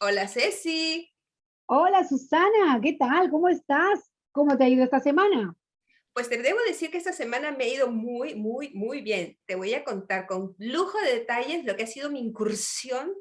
Hola Ceci, Hola Susana, ¿qué tal? ¿Cómo estás? ¿Cómo te ha ido esta semana? pues te debo decir que esta semana me ha ido muy bien. Te voy a contar con lujo de detalles lo que ha sido mi incursión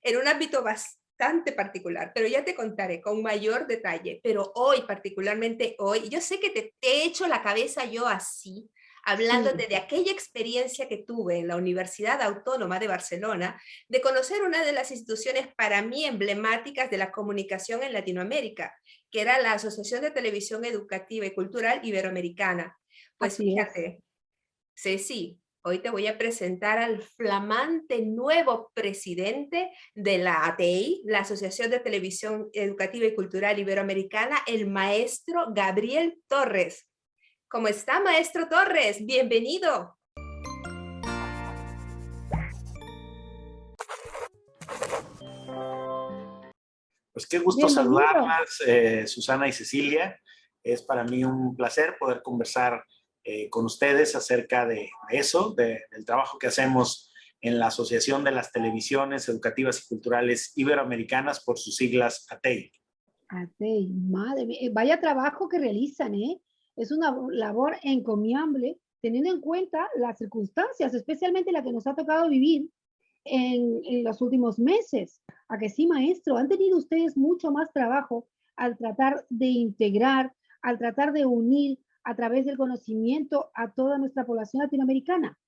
en un ámbito bastante particular, pero ya te contaré con mayor detalle. Pero hoy, particularmente hoy, yo sé que te he hecho la cabeza yo así, Sí, hablándote de aquella experiencia que tuve en la Universidad Autónoma de Barcelona, de conocer una de las instituciones para mí emblemáticas de la comunicación en Latinoamérica, que era la Asociación de Televisión Educativa y Cultural Iberoamericana. Pues así es. fíjate, Ceci, hoy te voy a presentar al flamante nuevo presidente de la ATEI, la Asociación de Televisión Educativa y Cultural Iberoamericana, el maestro Gabriel Torres. ¿Cómo está, maestro Torres? Bienvenido. Pues qué gusto Bienvenido. saludarlas, Susana y Cecilia. Es para mí un placer poder conversar con ustedes acerca de eso, del trabajo que hacemos en la Asociación de las Televisiones Educativas y Culturales Iberoamericanas, por sus siglas ATEI. Así, madre mía, vaya trabajo que realizan, ¿eh? Es una labor encomiable, teniendo en cuenta las circunstancias, especialmente la que nos ha tocado vivir en los últimos meses. ¿A que sí, maestro? Han tenido ustedes mucho más trabajo al tratar de integrar, al tratar de unir a través del conocimiento a toda nuestra población latinoamericana.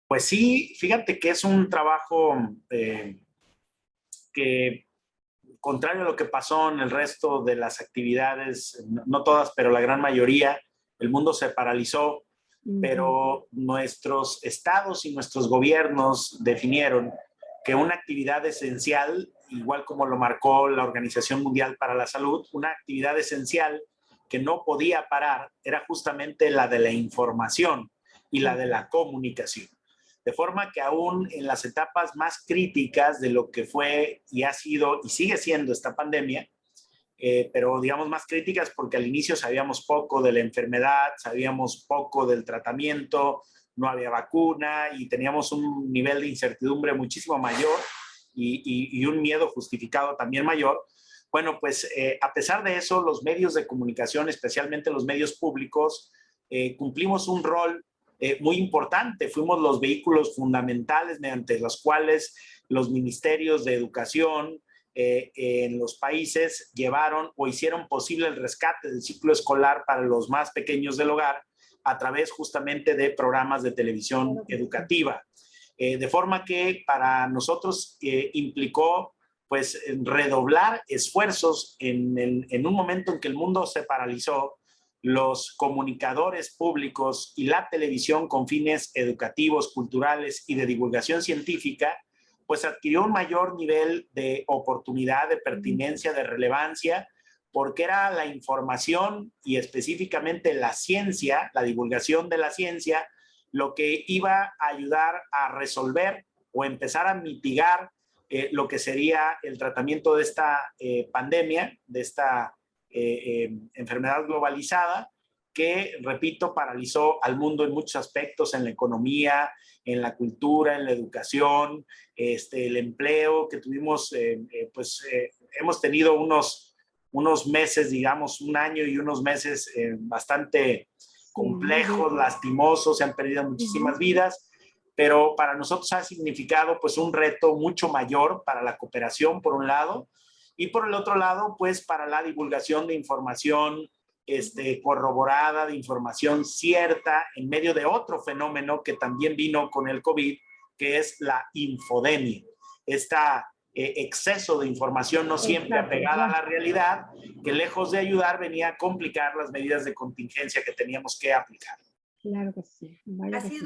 Pues sí, fíjate que es un trabajo que, contrario a lo que pasó en el resto de las actividades, no todas, pero la gran mayoría, el mundo se paralizó, Ujú. pero nuestros estados y nuestros gobiernos definieron que una actividad esencial, igual como lo marcó la Organización Mundial para la Salud, una actividad esencial que no podía parar era justamente la de la información y la de la comunicación. De forma que aún en las etapas más críticas de lo que fue y ha sido y sigue siendo esta pandemia, pero digamos más críticas porque al inicio sabíamos poco de la enfermedad, sabíamos poco del tratamiento, no había vacuna y teníamos un nivel de incertidumbre muchísimo mayor y un miedo justificado también mayor. Bueno, pues a pesar de eso, los medios de comunicación, especialmente los medios públicos, cumplimos un rol muy importante. Fuimos los vehículos fundamentales mediante los cuales los ministerios de educación, en los países llevaron o hicieron posible el rescate del ciclo escolar para los más pequeños del hogar a través justamente de programas de televisión Claro que sí. educativa. De forma que para nosotros implicó pues redoblar esfuerzos en un momento en que el mundo se paralizó. Los comunicadores públicos y la televisión con fines educativos, culturales y de divulgación científica pues adquirió un mayor nivel de oportunidad, de pertinencia, de relevancia, porque era la información y específicamente la ciencia, la divulgación de la ciencia, lo que iba a ayudar a resolver o empezar a mitigar lo que sería el tratamiento de esta pandemia, de esta enfermedad globalizada, que, repito, paralizó al mundo en muchos aspectos, en la economía, en la cultura, en la educación, el empleo que tuvimos, hemos tenido unos meses, digamos, un año y unos meses bastante Sí, muy complejos, duro. lastimosos, se han perdido muchísimas Ujú. vidas, pero para nosotros ha significado pues un reto mucho mayor para la cooperación, por un lado, y por el otro lado, pues para la divulgación de información corroborada, de información cierta, en medio de otro fenómeno que también vino con el COVID, que es la infodemia. Esta exceso de información no siempre Exacto, apegada a ¿verdad? la realidad, que lejos de ayudar venía a complicar las medidas de contingencia que teníamos que aplicar. Claro que sí, vaya que sí.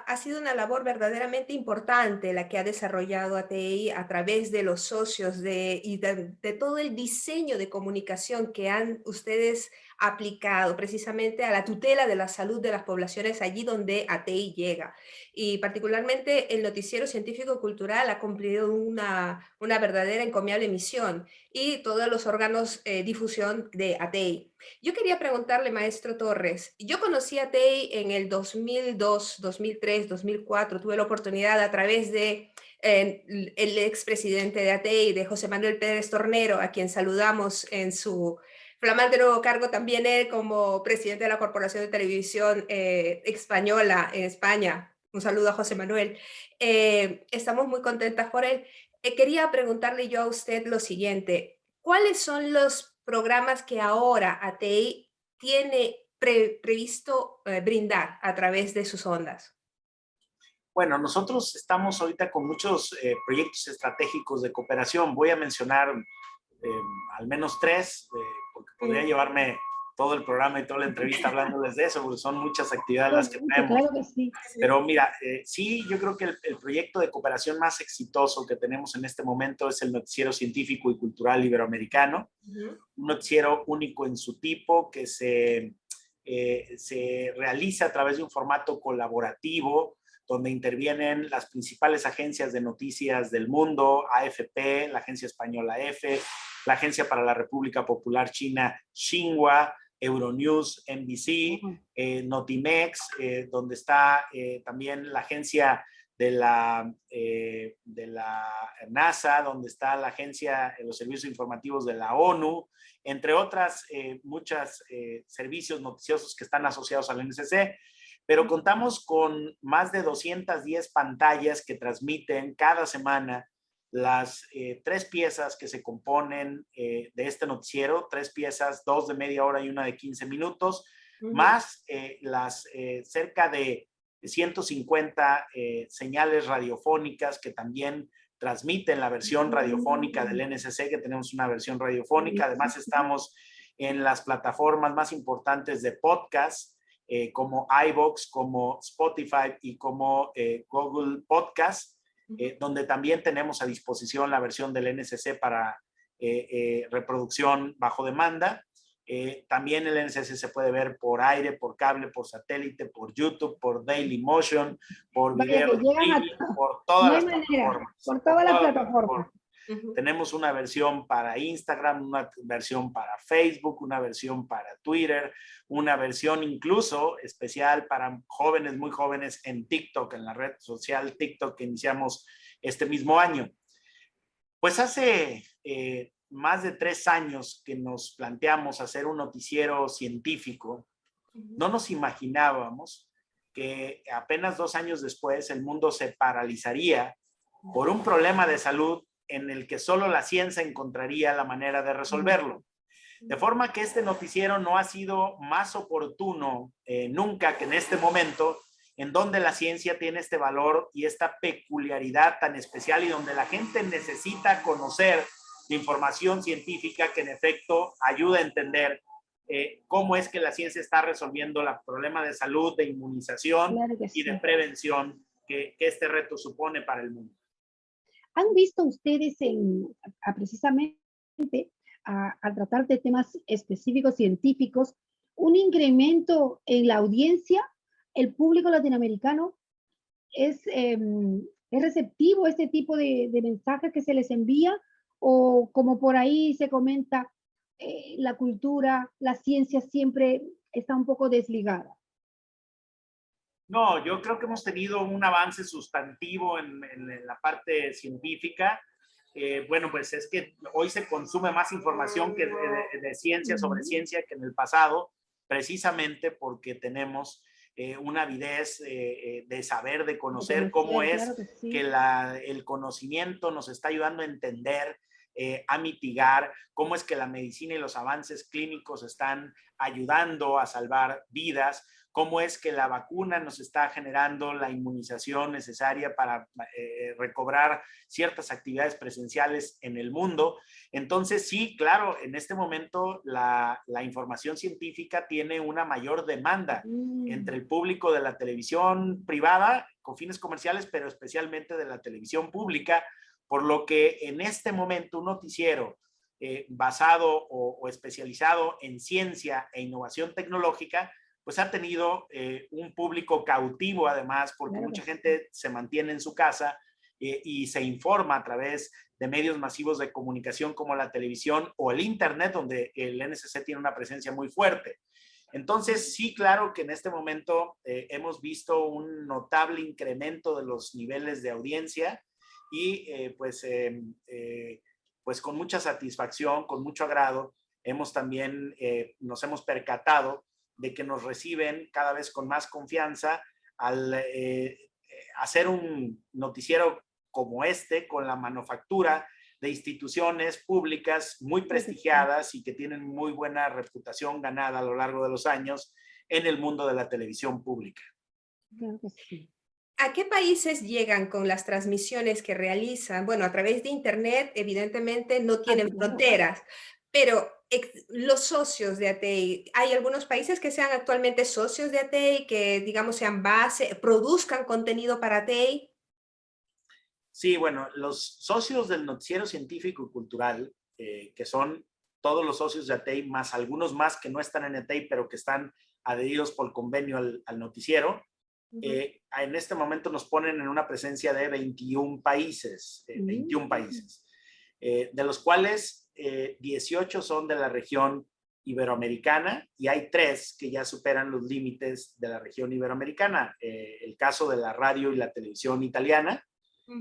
Ha sido una labor verdaderamente importante la que ha desarrollado ATI a través de los socios de todo el diseño de comunicación que han ustedes aplicado precisamente a la tutela de la salud de las poblaciones allí donde ATI llega. Y particularmente el noticiero científico-cultural ha cumplido una verdadera encomiable misión y todos los órganos difusión de ATI. Yo quería preguntarle, maestro Torres, yo conocí a TEI en el 2002, 2003, 2004, tuve la oportunidad a través de el expresidente de ATI, de José Manuel Pérez Tornero, a quien saludamos en su flamante nuevo cargo también él como presidente de la Corporación de Televisión Española en España. Un saludo a José Manuel. Estamos muy contentas por él. Quería preguntarle yo a usted lo siguiente. ¿Cuáles son los programas que ahora ATI tiene previsto brindar a través de sus ondas? Bueno, nosotros estamos ahorita con muchos proyectos estratégicos de cooperación. Voy a mencionar al menos tres, porque podría llevarme todo el programa y toda la entrevista hablándoles de eso, porque son muchas actividades las que tenemos. Claro que sí. Pero mira, sí, yo creo que el proyecto de cooperación más exitoso que tenemos en este momento es el Noticiero Científico y Cultural Iberoamericano, un noticiero único en su tipo que se realiza a través de un formato colaborativo, donde intervienen las principales agencias de noticias del mundo, AFP, la agencia española EFE, la Agencia para la República Popular China, Xinhua, Euronews, NBC, Notimex, donde está también la agencia de la NASA, donde está la agencia de los servicios informativos de la ONU, entre otras muchos servicios noticiosos que están asociados al NSC. Pero contamos con más de 210 pantallas que transmiten cada semana las tres piezas que se componen de este noticiero, tres piezas, dos de media hora y una de 15 minutos, más las cerca de 150 señales radiofónicas que también transmiten la versión radiofónica del NSC, que tenemos una versión radiofónica. Además estamos en las plataformas más importantes de podcast, como iVoox, como Spotify y como Google Podcast, donde también tenemos a disposición la versión del NSC para reproducción bajo demanda. También el NSC se puede ver por aire, por cable, por satélite, por YouTube, por Dailymotion, por video, por todas las plataformas. Por todas las plataformas. Tenemos una versión para Instagram, una versión para Facebook, una versión para Twitter, una versión incluso especial para jóvenes, muy jóvenes en TikTok, en la red social TikTok que iniciamos este mismo año. Pues hace más de 3 años que nos planteamos hacer un noticiero científico. No nos imaginábamos que apenas 2 años después el mundo se paralizaría por un problema de salud en el que solo la ciencia encontraría la manera de resolverlo. De forma que este noticiero no ha sido más oportuno nunca que en este momento, en donde la ciencia tiene este valor y esta peculiaridad tan especial y donde la gente necesita conocer la información científica que en efecto ayuda a entender cómo es que la ciencia está resolviendo el problema de salud, de inmunización y de prevención que este reto supone para el mundo. ¿Han visto ustedes precisamente al tratar de temas específicos científicos un incremento en la audiencia? ¿El público latinoamericano es receptivo a este tipo de mensajes que se les envía? ¿O como por ahí se comenta, la cultura, la ciencia siempre está un poco desligada? No, yo creo que hemos tenido un avance sustantivo en la parte científica. Bueno, pues es que hoy se consume más información que de ciencia sobre ciencia que en el pasado, precisamente porque tenemos una avidez de saber, de conocer cómo es que el conocimiento nos está ayudando a entender, a mitigar, cómo es que la medicina y los avances clínicos están ayudando a salvar vidas, cómo es que la vacuna nos está generando la inmunización necesaria para recobrar ciertas actividades presenciales en el mundo. Entonces, sí, claro, en este momento la información científica tiene una mayor demanda entre el público de la televisión privada con fines comerciales, pero especialmente de la televisión pública, por lo que en este momento un noticiero basado o especializado en ciencia e innovación tecnológica pues ha tenido un público cautivo además, porque mucha gente se mantiene en su casa y se informa a través de medios masivos de comunicación como la televisión o el internet, donde el NSC tiene una presencia muy fuerte. Entonces, sí, claro que en este momento hemos visto un notable incremento de los niveles de audiencia y pues con mucha satisfacción, con mucho agrado, nos hemos percatado de que nos reciben cada vez con más confianza al hacer un noticiero como este, con la manufactura de instituciones públicas muy prestigiadas y que tienen muy buena reputación ganada a lo largo de los años en el mundo de la televisión pública. Claro que sí. ¿A qué países llegan con las transmisiones que realizan? Bueno, a través de Internet, evidentemente, no Ah, tienen claro. fronteras, pero los socios de ATI, ¿hay algunos países que sean actualmente socios de ATI, que, digamos, sean base, produzcan contenido para ATI? Sí, bueno, los socios del noticiero científico y cultural, que son todos los socios de ATEI, más algunos más que no están en ATEI, pero que están adheridos por convenio al noticiero, en este momento nos ponen en una presencia de 21 países, de los cuales 18 son de la región iberoamericana y hay 3 que ya superan los límites de la región iberoamericana. El caso de la radio y la televisión italiana,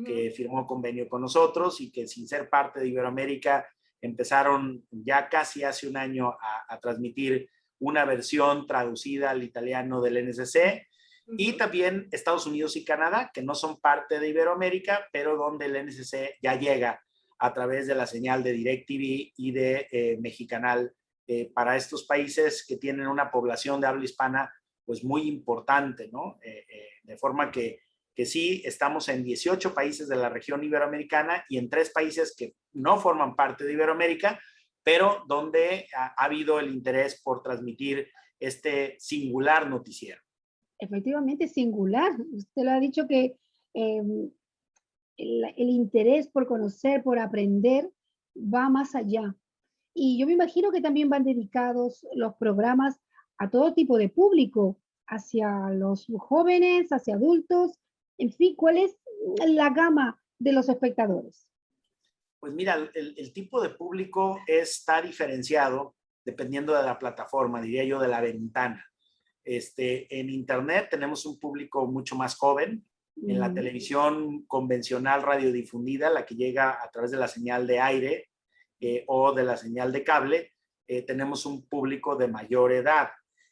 que firmó convenio con nosotros y que sin ser parte de Iberoamérica empezaron ya casi hace un año a transmitir una versión traducida al italiano del NSC. Y también Estados Unidos y Canadá, que no son parte de Iberoamérica, pero donde el NSC ya llega a través de la señal de DirecTV y de Mexicanal para estos países que tienen una población de habla hispana pues muy importante, ¿no? De forma que sí, estamos en 18 países de la región iberoamericana y en 3 países que no forman parte de Iberoamérica, pero donde ha habido el interés por transmitir este singular noticiero. Efectivamente, singular. Usted lo ha dicho que el interés por conocer, por aprender, va más allá. Y yo me imagino que también van dedicados los programas a todo tipo de público, hacia los jóvenes, hacia adultos, en fin, ¿cuál es la gama de los espectadores? Pues mira, el tipo de público está diferenciado dependiendo de la plataforma, diría yo, de la ventana. En Internet tenemos un público mucho más joven. En la televisión convencional radiodifundida, la que llega a través de la señal de aire o de la señal de cable, tenemos un público de mayor edad.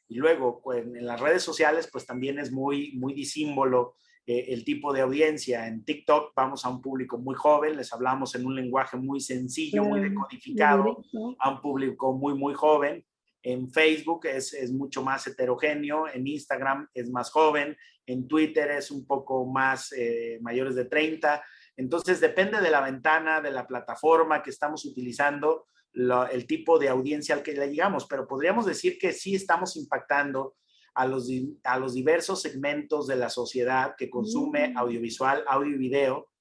Y luego, pues, en las redes sociales, pues también es muy, muy disímbolo el tipo de audiencia. En TikTok vamos a un público muy joven, les hablamos en un lenguaje muy sencillo, muy decodificado, a un público muy, muy joven. En Facebook es mucho más heterogéneo, en Instagram es más joven, en Twitter es un poco más mayores de 30. Entonces depende de la ventana, de la plataforma que estamos utilizando, el tipo de audiencia al que le llegamos, pero podríamos decir que sí estamos impactando a los diversos segmentos de la sociedad que consume audiovisual, audio y video,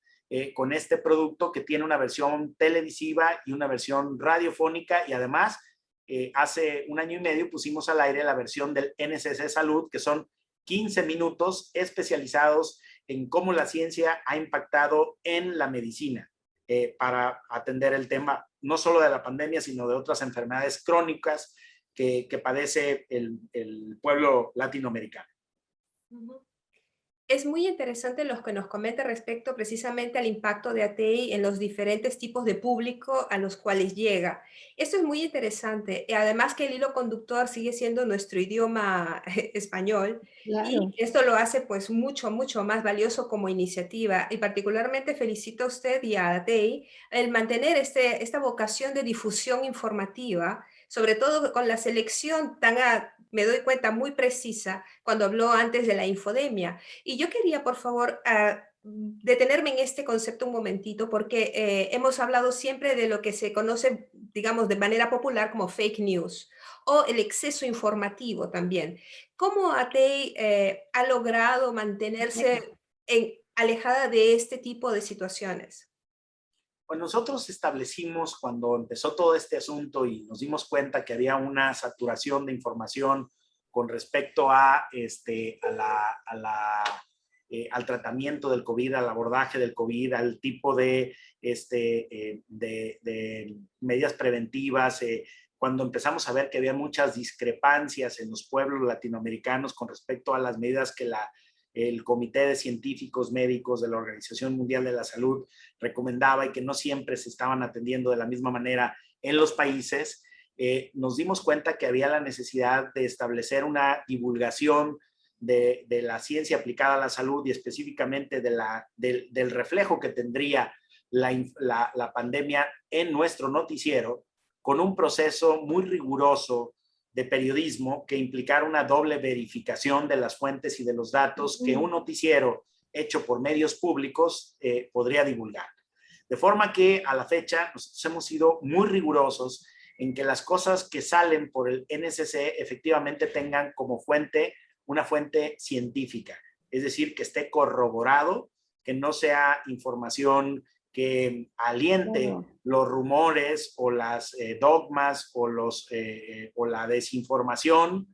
con este producto que tiene una versión televisiva y una versión radiofónica y además hace un año y medio pusimos al aire la versión del NSC Salud, que son 15 minutos especializados en cómo la ciencia ha impactado en la medicina para atender el tema no solo de la pandemia, sino de otras enfermedades crónicas que padece el pueblo latinoamericano. Es muy interesante lo que nos comenta respecto precisamente al impacto de ATI en los diferentes tipos de público a los cuales llega. Esto es muy interesante. Y además que el hilo conductor sigue siendo nuestro idioma español y Claro. esto lo hace pues mucho, mucho más valioso como iniciativa. Y particularmente felicito a usted y a ATI el mantener esta vocación de difusión informativa, sobre todo con la selección me doy cuenta, muy precisa cuando habló antes de la infodemia. Y yo quería, por favor, detenerme en este concepto un momentito, porque hemos hablado siempre de lo que se conoce, digamos, de manera popular como fake news o el exceso informativo también. ¿Cómo ATEI ha logrado mantenerse alejada de este tipo de situaciones? Pues nosotros establecimos cuando empezó todo este asunto y nos dimos cuenta que había una saturación de información con respecto al tratamiento del COVID, al abordaje del COVID, al tipo de medidas preventivas, cuando empezamos a ver que había muchas discrepancias en los pueblos latinoamericanos con respecto a las medidas que la el Comité de Científicos Médicos de la Organización Mundial de la Salud recomendaba y que no siempre se estaban atendiendo de la misma manera en los países, nos dimos cuenta que había la necesidad de establecer una divulgación de la ciencia aplicada a la salud y específicamente del reflejo que tendría la pandemia en nuestro noticiero, con un proceso muy riguroso de periodismo que implicara una doble verificación de las fuentes y de los datos que un noticiero hecho por medios públicos podría divulgar. De forma que a la fecha nosotros hemos sido muy rigurosos en que las cosas que salen por el NSC efectivamente tengan como fuente una fuente científica, es decir, que esté corroborado, que no sea información que aliente los rumores o las dogmas o la desinformación,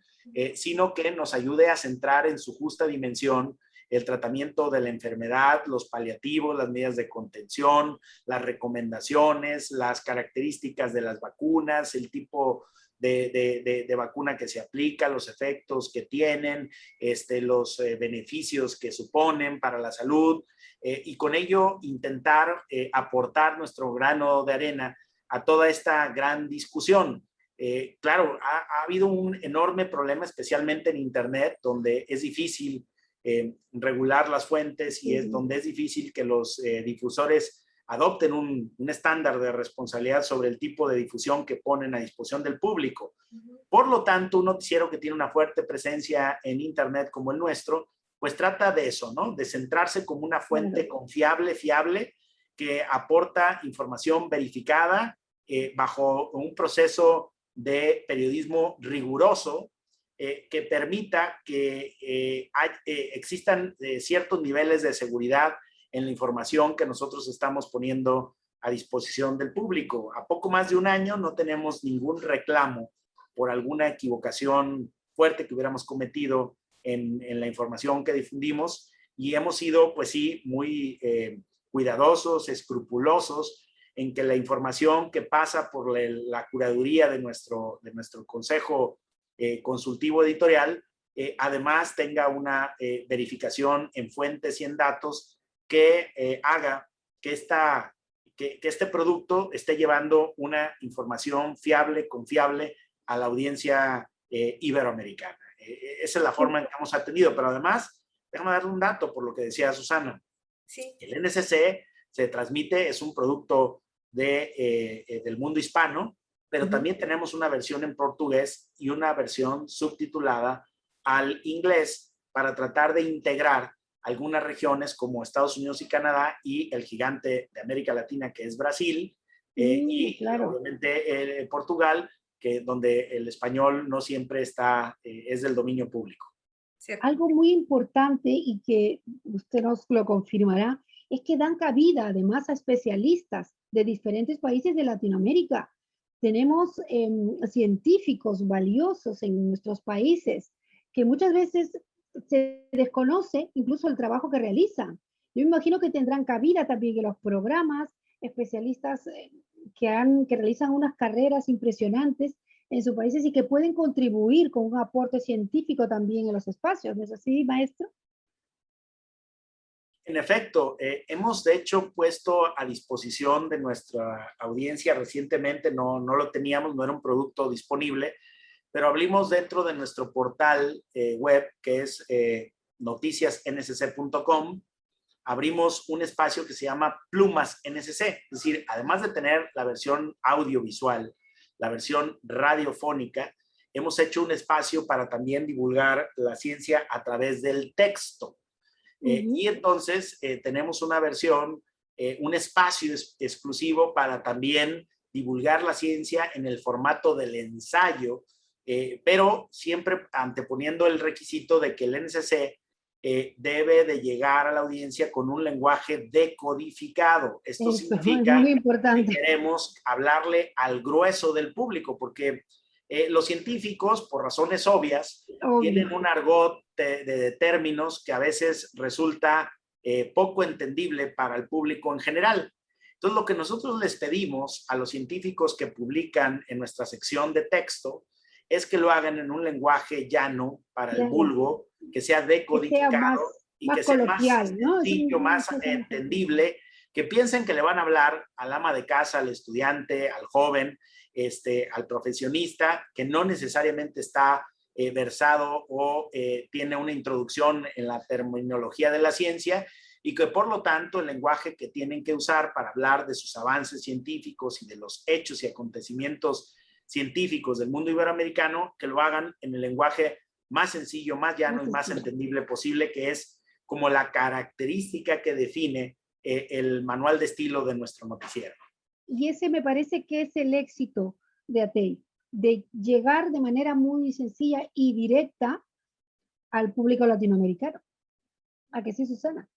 sino que nos ayude a centrar en su justa dimensión el tratamiento de la enfermedad, los paliativos, las medidas de contención, las recomendaciones, las características de las vacunas, el tipo de vacuna que se aplica, los efectos que tienen, los beneficios que suponen para la salud, y con ello intentar aportar nuestro grano de arena a toda esta gran discusión. Claro, ha habido un enorme problema, especialmente en Internet, donde es difícil regular las fuentes y es donde es difícil que los difusores adopten un estándar de responsabilidad sobre el tipo de difusión que ponen a disposición del público. Por lo tanto, un noticiero que tiene una fuerte presencia en Internet como el nuestro, pues trata de eso, ¿no? De centrarse como una fuente confiable, fiable, que aporta información verificada bajo un proceso de periodismo riguroso que permita que existan ciertos niveles de seguridad en la información que nosotros estamos poniendo a disposición del público. A poco más de un año no tenemos ningún reclamo por alguna equivocación fuerte que hubiéramos cometido en la información que difundimos y hemos sido, pues sí, muy cuidadosos, escrupulosos en que la información que pasa por la curaduría de nuestro consejo consultivo editorial, además tenga una verificación en fuentes y en datos que haga que este producto esté llevando una información fiable, confiable a la audiencia iberoamericana. Esa es la forma en que hemos atendido, pero además, déjame darle un dato por lo que decía Susana. Sí. El NSC se transmite, es un producto del mundo hispano, pero también tenemos una versión en portugués y una versión subtitulada al inglés para tratar de integrar algunas regiones como Estados Unidos y Canadá y el gigante de América Latina que es Brasil y obviamente Portugal, donde el español no siempre es del dominio público. ¿Cierto? Algo muy importante y que usted nos lo confirmará es que dan cabida además a especialistas de diferentes países de Latinoamérica. Tenemos científicos valiosos en nuestros países que muchas veces se desconoce incluso el trabajo que realizan. Yo me imagino que tendrán cabida también en los programas, especialistas que realizan unas carreras impresionantes en sus países y que pueden contribuir con un aporte científico también en los espacios. ¿No es así, maestro? En efecto, hemos de hecho puesto a disposición de nuestra audiencia recientemente, no lo teníamos, no era un producto disponible, pero abrimos dentro de nuestro portal web, que es noticiasnsc.com, abrimos un espacio que se llama Plumas NSC, es decir, además de tener la versión audiovisual, la versión radiofónica, hemos hecho un espacio para también divulgar la ciencia a través del texto. Y entonces tenemos una versión, un espacio exclusivo para también divulgar la ciencia en el formato del ensayo, pero siempre anteponiendo el requisito de que el NSC debe de llegar a la audiencia con un lenguaje decodificado. Esto significa que queremos hablarle al grueso del público, porque los científicos, por razones obvias, tienen un argot de términos que a veces resulta poco entendible para el público en general. Entonces, lo que nosotros les pedimos a los científicos que publican en nuestra sección de texto es que lo hagan en un lenguaje llano para el vulgo, que sea decodificado y más que sea más coloquial, ¿no? Es sencillo, una más cosa más entendible, que piensen que le van a hablar al ama de casa, al estudiante, al joven, al profesionista, que no necesariamente está versado o tiene una introducción en la terminología de la ciencia, y que por lo tanto el lenguaje que tienen que usar para hablar de sus avances científicos y de los hechos y acontecimientos científicos del mundo iberoamericano, que lo hagan en el lenguaje más sencillo, más llano y más sencilla. entendible posible, que es como la característica que define el manual de estilo de nuestro noticiero. Y ese me parece que es el éxito de ATEI, de llegar de manera muy sencilla y directa al público latinoamericano. ¿A que sí, Susana?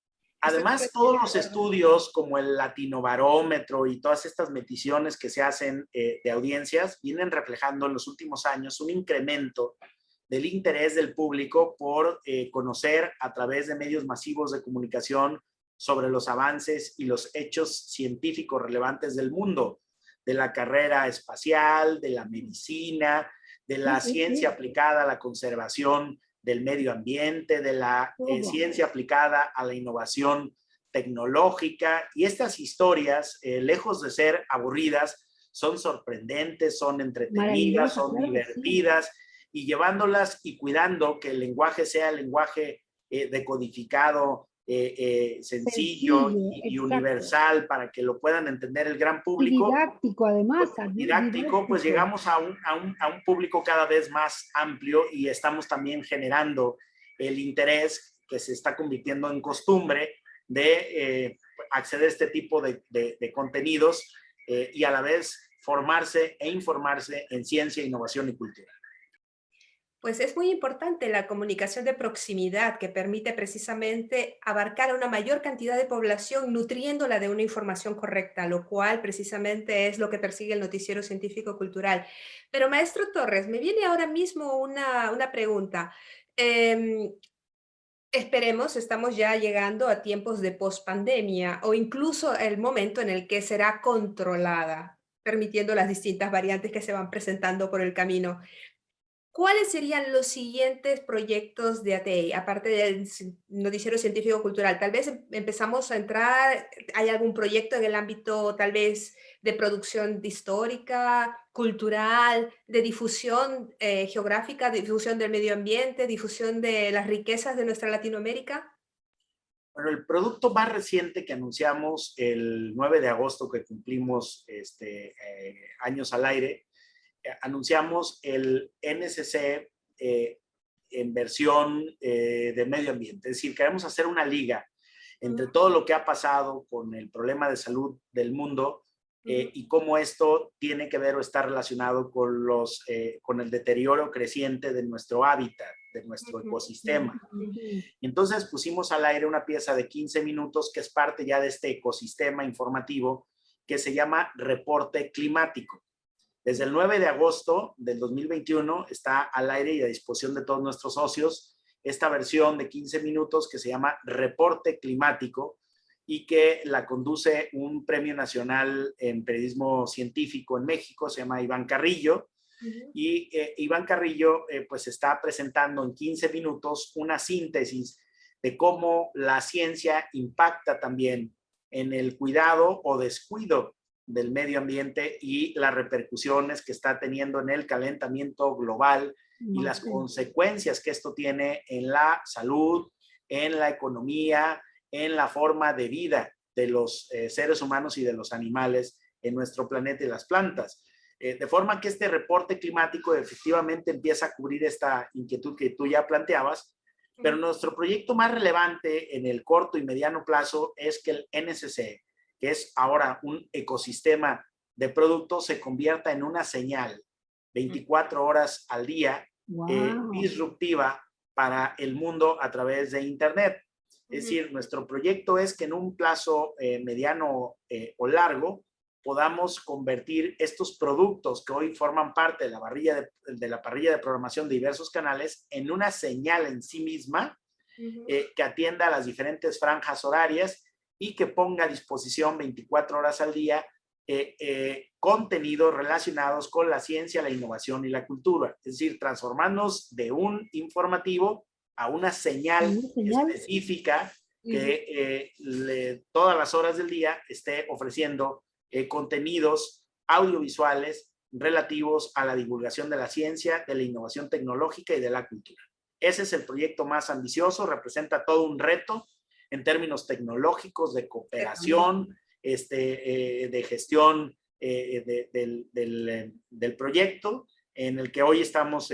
Estoy Además, completamente todos de los acuerdo. estudios como el Latinobarómetro y todas estas mediciones que se hacen de audiencias vienen reflejando en los últimos años un incremento del interés del público por conocer a través de medios masivos de comunicación sobre los avances y los hechos científicos relevantes del mundo, de la carrera espacial, de la medicina, de la Sí, ciencia sí, aplicada a la conservación del medio ambiente, de la todo. ciencia aplicada a la innovación tecnológica. Y estas historias, lejos de ser aburridas, son sorprendentes, son entretenidas, Maravillosa, son claro que sí. divertidas, y llevándolas y cuidando que el lenguaje sea el lenguaje decodificado, sencillo Sencillo, y exacto. universal para que lo puedan entender el gran Y público, didáctico, además, didáctico, pues didáctico. llegamos a un público cada vez más amplio, y estamos también generando el interés que se está convirtiendo en costumbre de acceder a este tipo de contenidos y a la vez formarse e informarse en ciencia, innovación y cultura. Pues es muy importante la comunicación de proximidad que permite precisamente abarcar a una mayor cantidad de población nutriéndola de una información correcta, lo cual precisamente es lo que persigue el noticiero científico cultural. Pero maestro Torres, me viene ahora mismo una pregunta. Em, Esperemos, estamos ya llegando a tiempos de pospandemia o incluso el momento en el que será controlada, permitiendo las distintas variantes que se van presentando por el camino. ¿Cuáles serían los siguientes proyectos de ATEI, aparte del noticiero científico cultural? Tal vez empezamos a entrar, ¿hay algún proyecto en el ámbito tal vez de producción histórica, cultural, de difusión geográfica, difusión del medio ambiente, difusión de las riquezas de nuestra Latinoamérica? Bueno, el producto más reciente que anunciamos el 9 de agosto, que cumplimos años al aire, anunciamos el NSC en versión de medio ambiente. Es decir, queremos hacer una liga entre todo lo que ha pasado con el problema de salud del mundo y cómo esto tiene que ver o está relacionado con el deterioro creciente de nuestro hábitat, de nuestro ecosistema. Entonces pusimos al aire una pieza de 15 minutos que es parte ya de este ecosistema informativo que se llama Reporte Climático. Desde el 9 de agosto del 2021 está al aire y a disposición de todos nuestros socios esta versión de 15 minutos que se llama Reporte Climático y que la conduce un premio nacional en periodismo científico en México, se llama Iván Carrillo. Y Iván Carrillo pues está presentando en 15 minutos una síntesis de cómo la ciencia impacta también en el cuidado o descuido del medio ambiente y las repercusiones que está teniendo en el calentamiento global y las consecuencias que esto tiene en la salud, en la economía, en la forma de vida de los seres humanos y de los animales en nuestro planeta y las plantas. De forma que este reporte climático efectivamente empieza a cubrir esta inquietud que tú ya planteabas, pero nuestro proyecto más relevante en el corto y mediano plazo es que el NSC, que es ahora un ecosistema de productos, se convierta en una señal 24 horas al día disruptiva para el mundo a través de Internet. Es decir, nuestro proyecto es que en un plazo mediano o largo podamos convertir estos productos que hoy forman parte de la parrilla de programación de diversos canales en una señal en sí misma que atienda a las diferentes franjas horarias y que ponga a disposición 24 horas al día contenidos relacionados con la ciencia, la innovación y la cultura. Es decir, transformarnos de un informativo a una señal Una señal. específica Ujú. que todas las horas del día esté ofreciendo contenidos audiovisuales relativos a la divulgación de la ciencia, de la innovación tecnológica y de la cultura. Ese es el proyecto más ambicioso, representa todo un reto en términos tecnológicos, de cooperación, de gestión del proyecto, en el que hoy estamos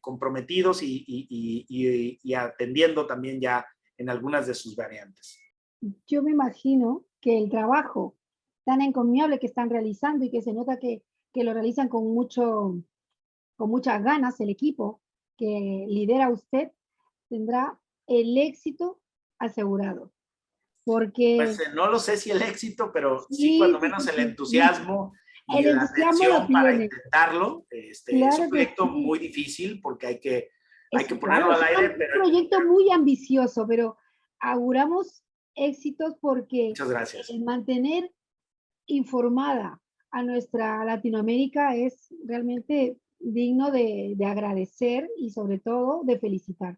comprometidos y atendiendo también ya en algunas de sus variantes. Yo me imagino que el trabajo tan encomiable que están realizando y que se nota que lo realizan con muchas ganas el equipo que lidera usted, tendrá el éxito asegurado. Pues Porque no lo sé si el éxito, pero sí sí, cuando sí, menos sí, el sí. entusiasmo y El la entusiasmo lo atención para tiene. intentarlo. Es un Claro que proyecto sí. muy difícil porque hay Es, que ponerlo claro, al es aire, un pero proyecto muy ambicioso, pero auguramos éxitos porque muchas gracias. mantener informada a nuestra Latinoamérica es realmente digno de agradecer y sobre todo de felicitar,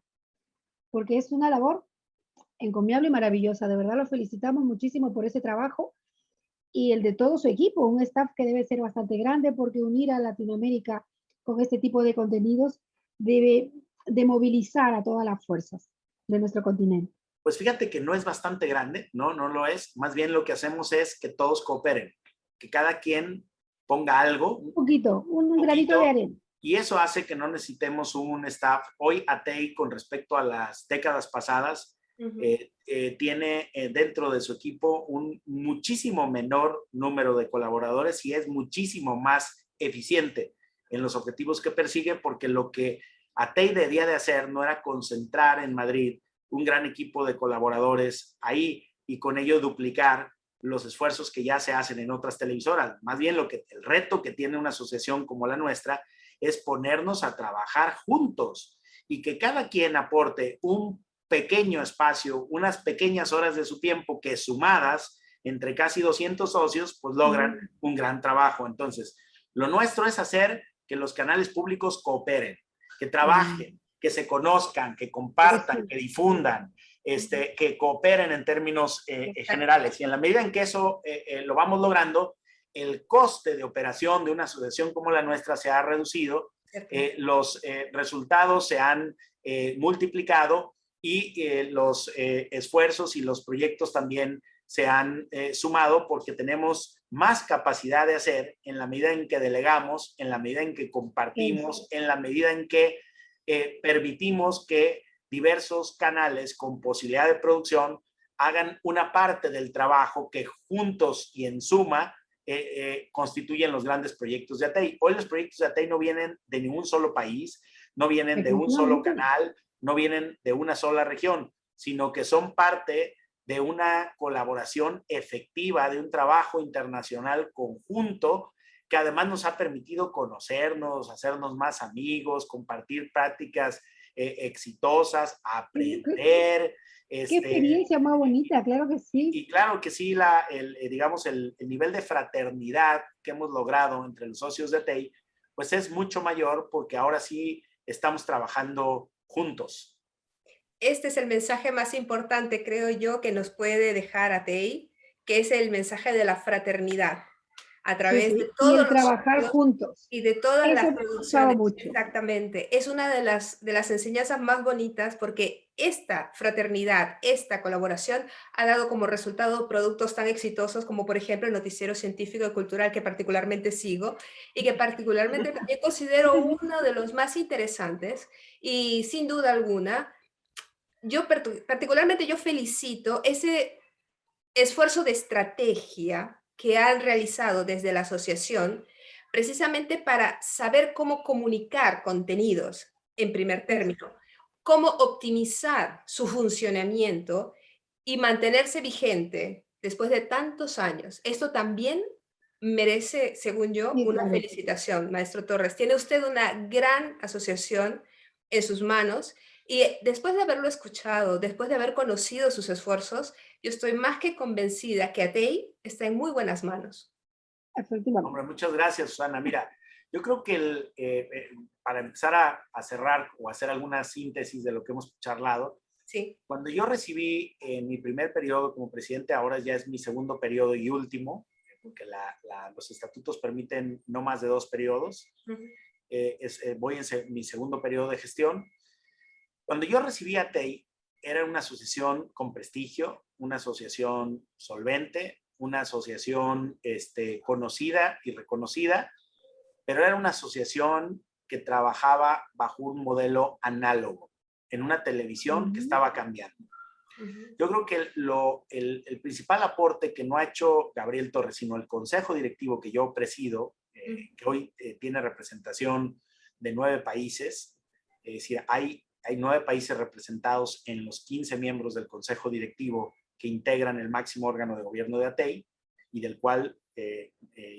porque es una labor encomiable y maravillosa. De verdad lo felicitamos muchísimo por ese trabajo y el de todo su equipo, un staff que debe ser bastante grande porque unir a Latinoamérica con este tipo de contenidos debe de movilizar a todas las fuerzas de nuestro continente. Pues fíjate que no es bastante grande, no, no lo es. Más bien lo que hacemos es que todos cooperen, que cada quien ponga algo, Un un poquito, un granito de poquito, arena. y eso hace que no necesitemos un staff. Hoy ATEI, con respecto a las décadas pasadas, tiene dentro de su equipo un muchísimo menor número de colaboradores y es muchísimo más eficiente en los objetivos que persigue, porque lo que ATEI debía de hacer no era concentrar en Madrid un gran equipo de colaboradores ahí y con ello duplicar los esfuerzos que ya se hacen en otras televisoras. Más bien el reto que tiene una asociación como la nuestra es ponernos a trabajar juntos y que cada quien aporte un pequeño espacio, unas pequeñas horas de su tiempo que sumadas entre casi 200 socios, pues logran un gran trabajo. Entonces, lo nuestro es hacer que los canales públicos cooperen, que trabajen, que se conozcan, que compartan, Eso. que difundan, que cooperen en términos generales. Y en la medida en que eso lo vamos logrando, el coste de operación de una asociación como la nuestra se ha reducido, los resultados se han multiplicado y los esfuerzos y los proyectos también se han sumado porque tenemos más capacidad de hacer en la medida en que delegamos, en la medida en que compartimos, en la medida en que permitimos que diversos canales con posibilidad de producción hagan una parte del trabajo que juntos y en suma constituyen los grandes proyectos de ATEI. Hoy los proyectos de ATEI no vienen de ningún solo país, no vienen de un solo canal, no vienen de una sola región, sino que son parte de una colaboración efectiva, de un trabajo internacional conjunto que además nos ha permitido conocernos, hacernos más amigos, compartir prácticas exitosas, aprender. Qué experiencia más bonita, claro que sí. Y claro que sí, digamos, el nivel de fraternidad que hemos logrado entre los socios de ATEI, pues es mucho mayor porque ahora sí estamos trabajando juntos. Este es el mensaje más importante, creo yo, que nos puede dejar ATEI, que es el mensaje de la fraternidad, a Sí, través de sí. Y todos el los trabajar socios juntos. y de todas Eso las me ha gustado producciones. mucho. Exactamente. Es una de las enseñanzas más bonitas porque esta fraternidad, esta colaboración ha dado como resultado productos tan exitosos como, por ejemplo, el Noticiero Científico y Cultural, que particularmente sigo y que particularmente también considero uno de los más interesantes y sin duda alguna yo particularmente yo felicito ese esfuerzo de estrategia que han realizado desde la asociación, precisamente para saber cómo comunicar contenidos en primer término, cómo optimizar su funcionamiento y mantenerse vigente después de tantos años. Esto también merece, según yo, Sí, una claro. felicitación, maestro Torres. Tiene usted una gran asociación en sus manos y después de haberlo escuchado, después de haber conocido sus esfuerzos, yo estoy más que convencida que ATEI está en muy buenas manos. Efectivamente. Hombre, muchas gracias, Susana. Mira, Yo creo que para empezar a cerrar o hacer alguna síntesis de lo que hemos charlado, Sí. cuando yo recibí mi primer periodo como presidente, ahora ya es mi segundo periodo y último, porque los estatutos permiten no más de 2 periodos. Voy en mi segundo periodo de gestión. Cuando yo recibí a TEI, era una asociación con prestigio, una asociación solvente, una asociación conocida y reconocida, pero era una asociación que trabajaba bajo un modelo análogo, en una televisión que estaba cambiando. Yo creo que el principal aporte que no ha hecho Gabriel Torres, sino el consejo directivo que yo presido, que hoy tiene representación de 9 países, es decir, hay 9 países representados en los 15 miembros del consejo directivo que integran el máximo órgano de gobierno de ATEI, y del cual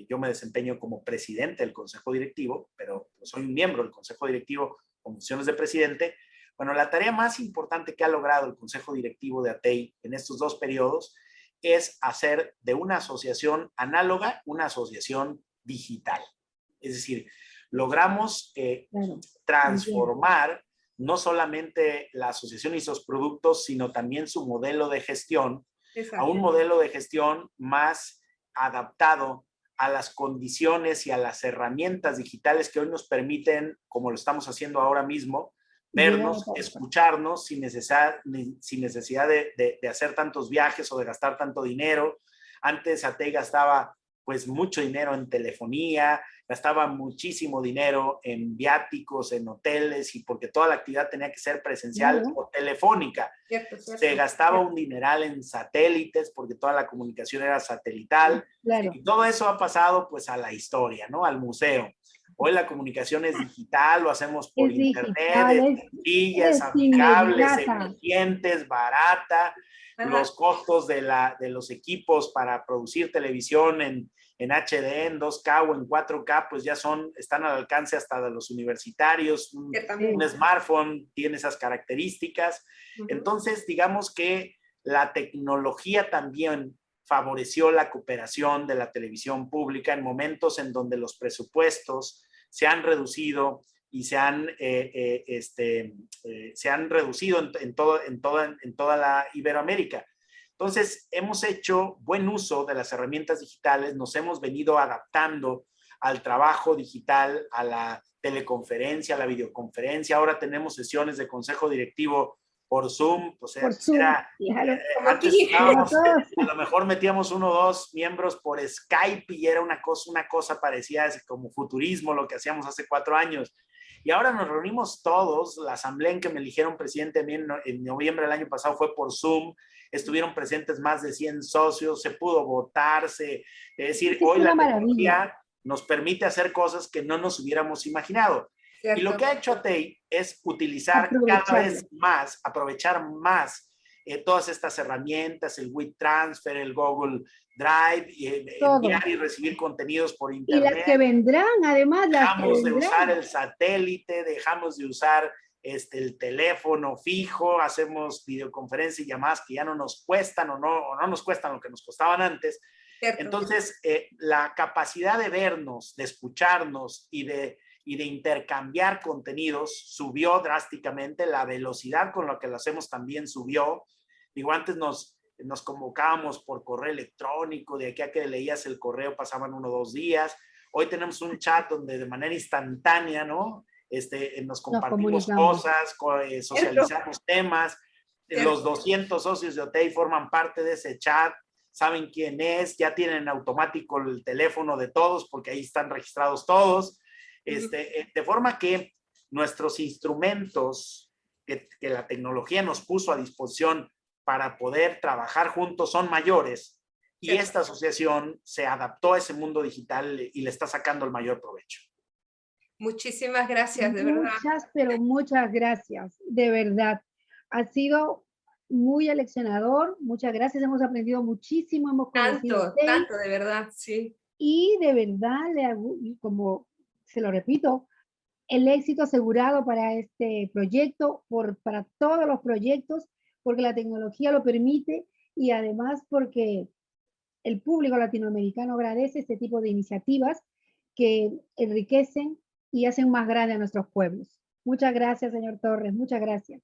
yo me desempeño como presidente del consejo directivo, pero soy un miembro del consejo directivo con funciones de presidente. Bueno, la tarea más importante que ha logrado el consejo directivo de ATEI en estos 2 periodos es hacer de una asociación análoga una asociación digital. Es decir, logramos transformar no solamente la asociación y sus productos, sino también su modelo de gestión a un modelo de gestión más adaptado a las condiciones y a las herramientas digitales que hoy nos permiten, como lo estamos haciendo ahora mismo, vernos, escucharnos sin necesidad de hacer tantos viajes o de gastar tanto dinero. Antes ATEI gastaba pues mucho dinero en telefonía, gastaba muchísimo dinero en viáticos, en hoteles, y porque toda la actividad tenía que ser presencial o telefónica. Cierto. Se gastaba un dineral en satélites porque toda la comunicación era satelital. Y todo eso ha pasado pues a la historia, ¿no? Al museo. Hoy la comunicación es digital, lo hacemos por internet, es sencillas, amigables, eficientes, barata. Los costos de los equipos para producir televisión en HD, en 2K o en 4K, pues ya están al alcance hasta de los universitarios. Un smartphone tiene esas características. Entonces, digamos que la tecnología también favoreció la cooperación de la televisión pública en momentos en donde los presupuestos se han reducido y se han reducido en toda la Iberoamérica. Entonces, hemos hecho buen uso de las herramientas digitales, nos hemos venido adaptando al trabajo digital, a la teleconferencia, a la videoconferencia. Ahora tenemos sesiones de consejo directivo por Zoom. O sea, antes a lo mejor metíamos 1 o 2 miembros por Skype y era una cosa parecida como futurismo, lo que hacíamos hace 4 años. Y ahora nos reunimos todos. La asamblea en que me eligieron presidente en noviembre del año pasado fue por Zoom. Estuvieron presentes más de 100 socios, se pudo votar. Es decir, hoy la tecnología nos permite hacer cosas que no nos hubiéramos imaginado. Cierto. Y lo que ha hecho ATEI es utilizar cada vez más, aprovechar más todas estas herramientas, el WeTransfer, el Google Drive, enviar y recibir contenidos por internet. Y las que vendrán, además. Dejamos de usar el satélite, dejamos de usar el teléfono fijo, hacemos videoconferencia y llamadas que ya no nos cuestan o no nos cuestan lo que nos costaban antes. Cierto. Entonces, la capacidad de vernos, de escucharnos y de intercambiar contenidos subió drásticamente. La velocidad con la que lo hacemos también subió. Digo, antes nos convocábamos por correo electrónico, de aquí a que leías el correo pasaban 1 o 2 días. Hoy tenemos un chat donde de manera instantánea, ¿no? Nos compartimos cosas, socializamos temas. Los 200 socios de ATEI forman parte de ese chat, saben quién es, ya tienen en automático el teléfono de todos porque ahí están registrados todos. De forma que nuestros instrumentos que la tecnología nos puso a disposición para poder trabajar juntos son mayores, y esta asociación se adaptó a ese mundo digital y le está sacando el mayor provecho. Muchísimas gracias, de verdad. Pero muchas gracias, de verdad. Ha sido muy aleccionador, muchas gracias, hemos aprendido muchísimo, hemos conocido tanto, de verdad, sí. Y de verdad, como se lo repito, el éxito asegurado para este proyecto, para todos los proyectos, porque la tecnología lo permite y además porque el público latinoamericano agradece este tipo de iniciativas que enriquecen y hacen más grande a nuestros pueblos. Muchas gracias, señor Torres, muchas gracias.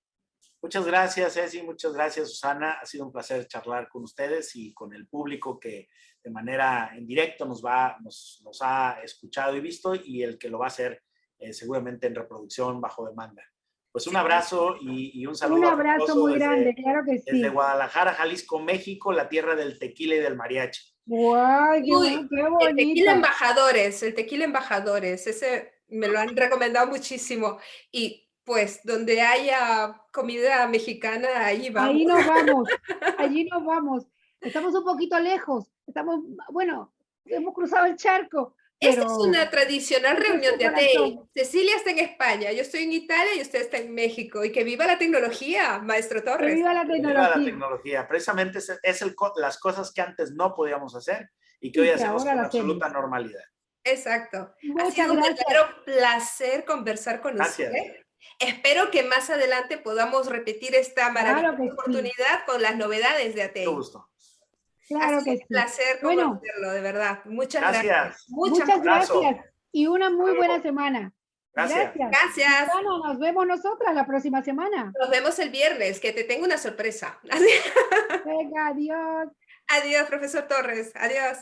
Muchas gracias, Ceci, muchas gracias, Susana. Ha sido un placer charlar con ustedes y con el público que de manera en directo nos ha escuchado y visto, y el que lo va a hacer seguramente en reproducción bajo demanda. Pues un abrazo y un saludo Un abrazo muy grande, claro que desde sí. Guadalajara, Jalisco, México, la tierra del tequila y del mariachi. ¡Guau! ¡Qué, Uy, qué el tequila embajadores, ese me lo han recomendado muchísimo. Y pues donde haya comida mexicana, ahí vamos. Ahí nos vamos, allí nos vamos. Estamos un poquito lejos, bueno, hemos cruzado el charco, Esta es pero una tradicional este es reunión su de ATEI. corazón. Cecilia está en España, yo estoy en Italia y usted está en México. Y que viva la tecnología, maestro ¡Que Torres. viva la Que viva la tecnología! tecnología. Precisamente las cosas que antes no podíamos hacer y que hoy Y que hacemos ahora con la hacemos. absoluta normalidad. Exacto. Ha Muchas sido un gracias. verdadero placer conversar con Gracias. usted. Espero que más adelante podamos repetir esta Claro maravillosa que sí, oportunidad con las novedades de Mucho ATEI. gusto. Ha claro sido que un sí. placer Bueno, conocerlo, de verdad. Muchas gracias. Gracias. Muchas, muchas muchas Abrazo. gracias y una Hasta muy buena luego. semana. Gracias. Gracias. gracias. Susana, nos vemos nosotras la próxima semana. Nos vemos el viernes, que te tengo una sorpresa. Venga, adiós. Adiós, profesor Torres. Adiós.